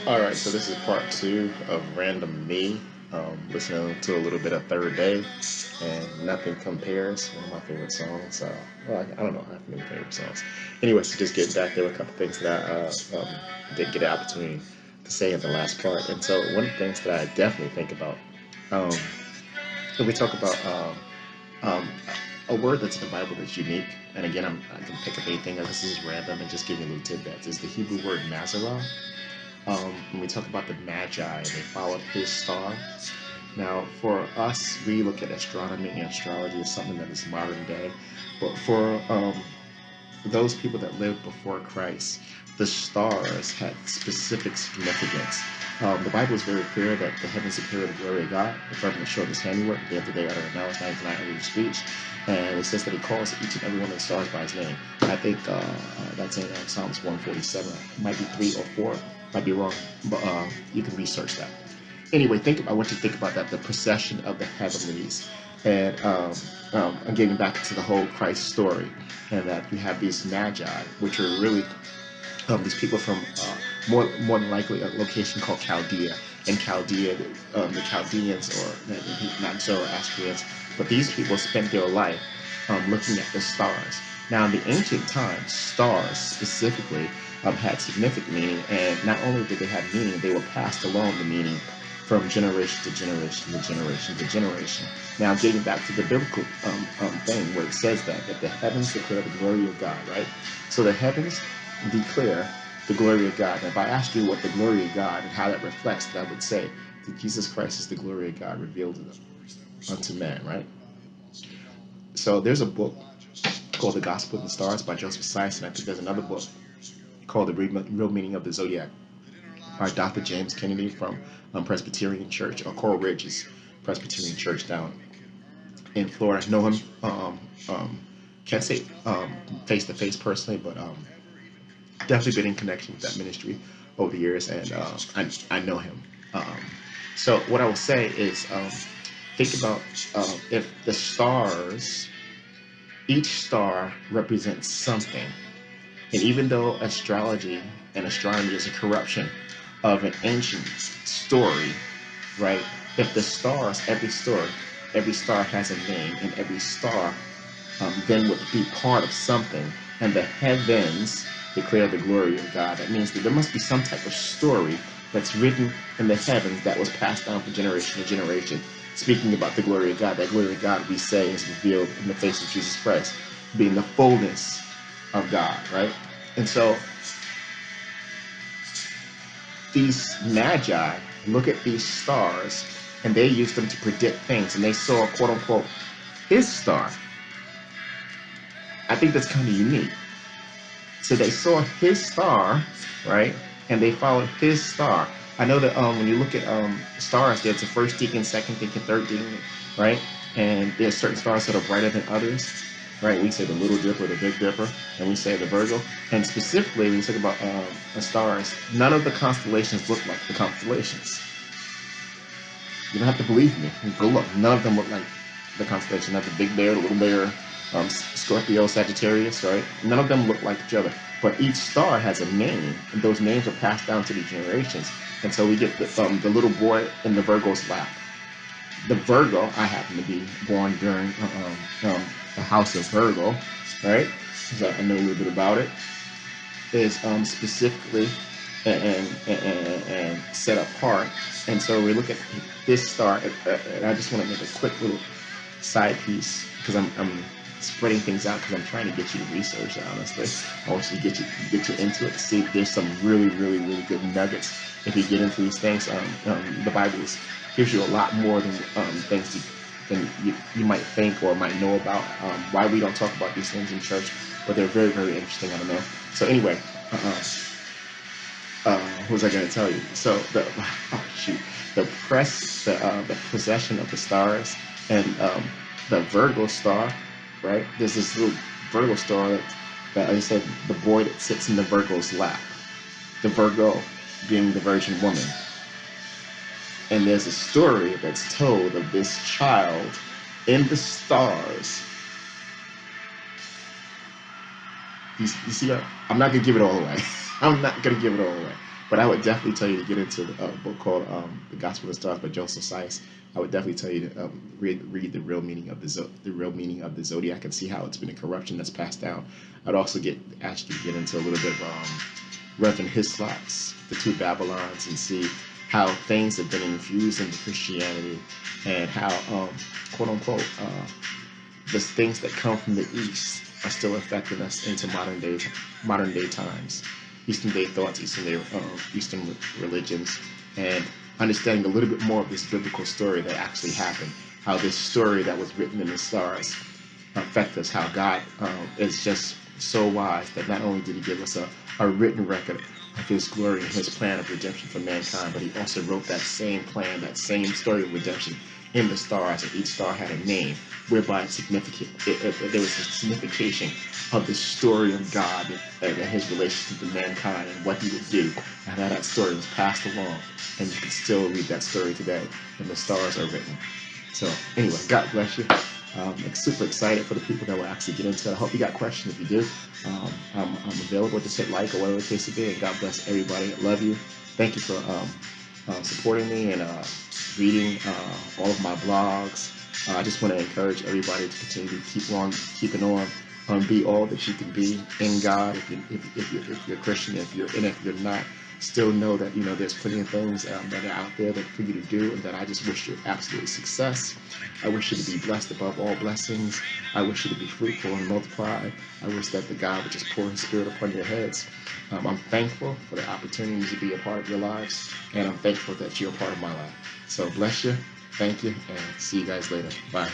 All right, so this is part two of Random Me, listening to a little bit of Third Day and Nothing Compares, one of my favorite songs. Well, I don't know, I have many favorite songs. Anyway, so just getting back, there were a couple things that I didn't get an opportunity to say in the last part. And so one of the things that I definitely think about, um, when we talk about um, a word that's in the Bible that's unique, and again, I can pick up anything, this is random, and just give you a little tidbits, is the Hebrew word Nazarah. When we talk about the Magi and they followed his star. Now, for us, we look at astronomy and astrology as something that is modern day, but for those people that lived before Christ, the stars had specific significance. The Bible is very clear that the heavens declare the glory of God. The firmament showed his handiwork. Day after day, utter and now it's night tonight under his speech. And it says that he calls each and every one of the stars by his name. I think that's in Psalms 147. It might be 3 or 4. Might be wrong, but you can research that. Anyway, I want you to think about that, the procession of the heavenlies. And I'm getting back to the whole Christ story, and that you have these magi, which are really these people from more than likely a location called Chaldea. In Chaldea, the Chaldeans, or not Zoroastrians, but these people spent their life looking at the stars. Now, in the ancient times, stars specifically had significant meaning, and not only did they have meaning, they were passed along the meaning from generation to generation to generation to generation. Now, getting back to the biblical thing where it says that the heavens declare the glory of God, right? So the heavens declare the glory of God. And if I asked you what the glory of God and how that reflects, that I would say that Jesus Christ is the glory of God revealed unto man, right? So there's a book called The Gospel of the Stars by Joseph Sykes, and I think there's another book called The Real Meaning of the Zodiac by Dr. James Kennedy from Presbyterian Church, or Coral Ridge's Presbyterian Church down in Florida. I know him, can't say face to face personally, but definitely been in connection with that ministry over the years, and I know him. So what I will say is, think about if the stars, each star represents something, and even though astrology and astronomy is a corruption of an ancient story, right? If the stars, every star has a name, and every star then would be part of something, and the heavens declare the glory of God. That means that there must be some type of story that's written in the heavens that was passed down from generation to generation, speaking about the glory of God. That glory of God, we say, is revealed in the face of Jesus Christ, being the fullness of God, right? And so these magi look at these stars, and they use them to predict things, and they saw, quote unquote, his star. I think that's kind of unique. So they saw his star, right? And they followed his star. I know that when you look at stars, there's a first deacon, second deacon, third deacon, right? And there's certain stars that are brighter than others, right? We say the Little Dipper, the Big Dipper, and we say the Virgo. And specifically, when you talk about the stars, none of the constellations look like the constellations. You don't have to believe me. Go look. None of them look like the constellation. Not the Big Bear, the Little Bear, Scorpio, Sagittarius, right? None of them look like each other. But each star has a name, and those names are passed down to the generations. And so we get the little boy in the Virgo's lap. The Virgo, I happen to be born during the house of Virgo, right? So I know a little bit about it. Is specifically and set apart. And so we look at this star, and I just want to make a quick little side piece because I'm spreading things out because I'm trying to get you to research it. Honestly, I want you to get you into it. See if there's some really good nuggets if you get into these things. The Bible gives you a lot more than things than you might think or might know about. Why we don't talk about these things in church, but they're very interesting. I don't know. So anyway, what was I going to tell you? So the procession of the stars, and the Virgo star, right? There's this little Virgo star that I said, the boy that sits in the Virgo's lap, the Virgo being the Virgin woman. And there's a story that's told of this child in the stars. You see, I'm not gonna give it all away. I'm not gonna give it all away. But I would definitely tell you to get into a book called The Gospel of the Stars by Joseph Seiss. I would definitely tell you to read the real meaning of the real meaning of the zodiac and see how it's been a corruption that's passed down. I'd also ask you to get into a little bit of Reverend Hislop's The Two Babylons and see how things have been infused into Christianity and how quote unquote the things that come from the East are still affecting us into modern day times, Eastern Day thoughts, Eastern religions, and understanding a little bit more of this biblical story that actually happened. How this story that was written in the stars affect us. How God is just so wise that not only did He give us a written record of His glory and His plan of redemption for mankind, but He also wrote that same plan, that same story of redemption in the stars, and each star had a name, whereby there was a signification of the story of God and His relationship to mankind and what He would do, and how that story was passed along, and you can still read that story today, and the stars are written. So anyway, God bless you. Super excited for the people that will actually get into it. I hope you got questions. If you do, I'm available. Just hit like or whatever the case may be. And God bless everybody. I love you. Thank you for supporting me and reading all of my blogs. I just want to encourage everybody to continue to keeping on, be all that you can be in God. If you're a Christian, if you're not, still know that there's plenty of things that are out there that for you to do, and that I just wish you absolute success. I wish you to be blessed above all blessings. I wish you to be fruitful and multiply. I wish that the God would just pour His Spirit upon your heads. I'm thankful for the opportunity to be a part of your lives, and I'm thankful that you're a part of my life. So bless you, thank you, and see you guys later. Bye.